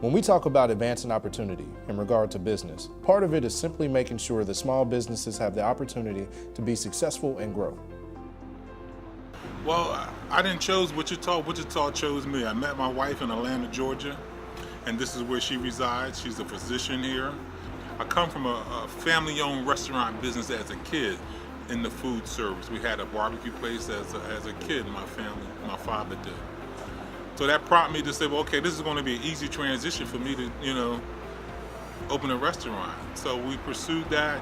When we talk about advancing opportunity in regard to business, part of it is simply making sure that small businesses have the opportunity to be successful and grow. Well, I didn't choose Wichita. Wichita chose me. I met my wife in Atlanta, Georgia, and this is where she resides. She's a physician here. I come from a family-owned restaurant business as a kid in the food service. We had a barbecue place as a kid in my family. My father did. So that prompted me to say, well, okay, this is going to be an easy transition for me to, open a restaurant. So we pursued that,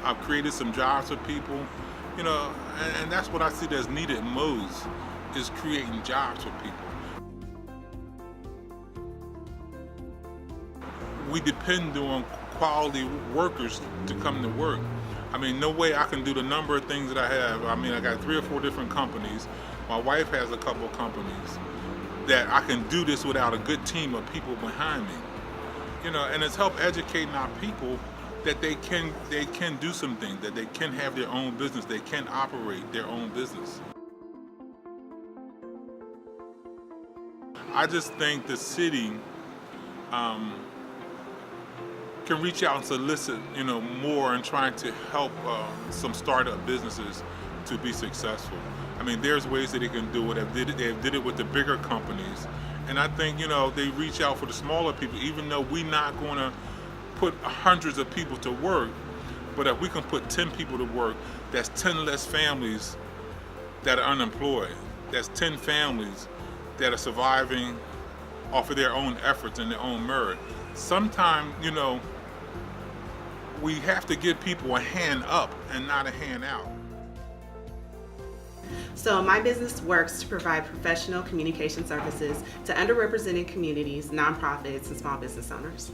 I've created some jobs for people, and that's what I see that's needed most, is creating jobs for people. We depend on quality workers to come to work. I mean, no way I can do the number of things that I have. I mean, I got 3 or 4 different companies. My wife has a couple of companies. That I can do this without a good team of people behind me, and it's helped educating our people that they can do some things, that they can have their own business, they can operate their own business. I just think the city can reach out and solicit, more in trying to help some startup businesses to be successful. I mean, there's ways that they can do it. They did it with the bigger companies. And I think, they reach out for the smaller people, even though we're not going to put hundreds of people to work. But if we can put 10 people to work, that's 10 less families that are unemployed. That's 10 families that are surviving off of their own efforts and their own merit. Sometimes, we have to give people a hand up and not a hand out. So my business works to provide professional communication services to underrepresented communities, nonprofits, and small business owners.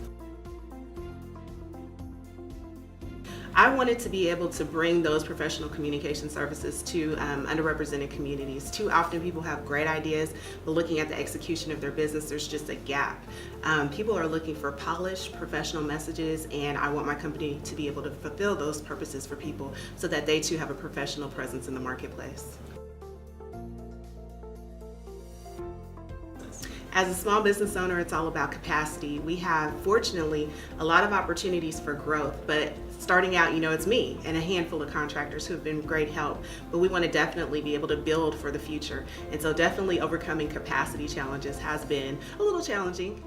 I wanted to be able to bring those professional communication services to underrepresented communities. Too often people have great ideas, but looking at the execution of their business, there's just a gap. People are looking for polished, professional messages, and I want my company to be able to fulfill those purposes for people so that they too have a professional presence in the marketplace. As a small business owner, it's all about capacity. We have, fortunately, a lot of opportunities for growth, but starting out, it's me and a handful of contractors who have been great help, but we want to definitely be able to build for the future. And so definitely overcoming capacity challenges has been a little challenging.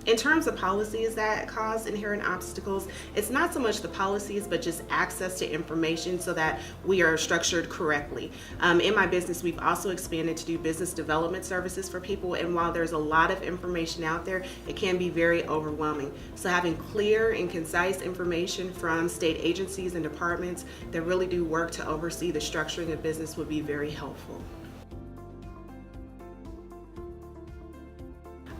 In terms of policies that cause inherent obstacles, it's not so much the policies, but just access to information so that we are structured correctly. In my business, we've also expanded to do business development services for people, and while there's a lot of information out there, it can be very overwhelming. So having clear and concise information from state agencies and departments that really do work to oversee the structuring of business would be very helpful.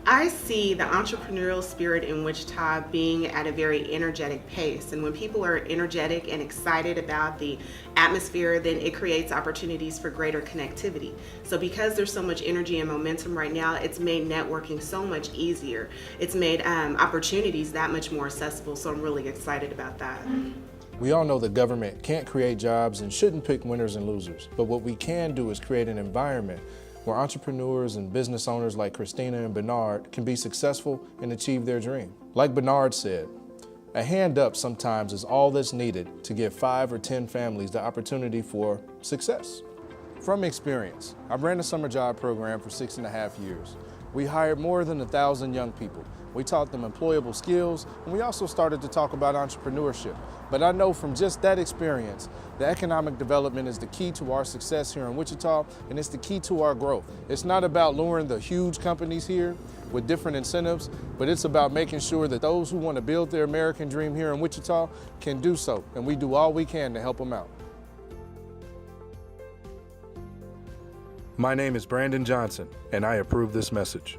I see the entrepreneurial spirit in Wichita being at a very energetic pace, and when people are energetic and excited about the atmosphere, then it creates opportunities for greater connectivity. So because there's so much energy and momentum right now, it's made networking so much easier. It's made opportunities that much more accessible, so I'm really excited about that. We all know the government can't create jobs and shouldn't pick winners and losers, but what we can do is create an environment where entrepreneurs and business owners like Christina and Bernard can be successful and achieve their dream. Like Bernard said, a hand up sometimes is all that's needed to give 5 or 10 families the opportunity for success. From experience, I ran a summer job program for 6.5 years. We hired more than 1,000 young people. We taught them employable skills, and we also started to talk about entrepreneurship. But I know from just that experience, the economic development is the key to our success here in Wichita, and it's the key to our growth. It's not about luring the huge companies here with different incentives, but it's about making sure that those who want to build their American dream here in Wichita can do so, and we do all we can to help them out. My name is Brandon Johnson, and I approve this message.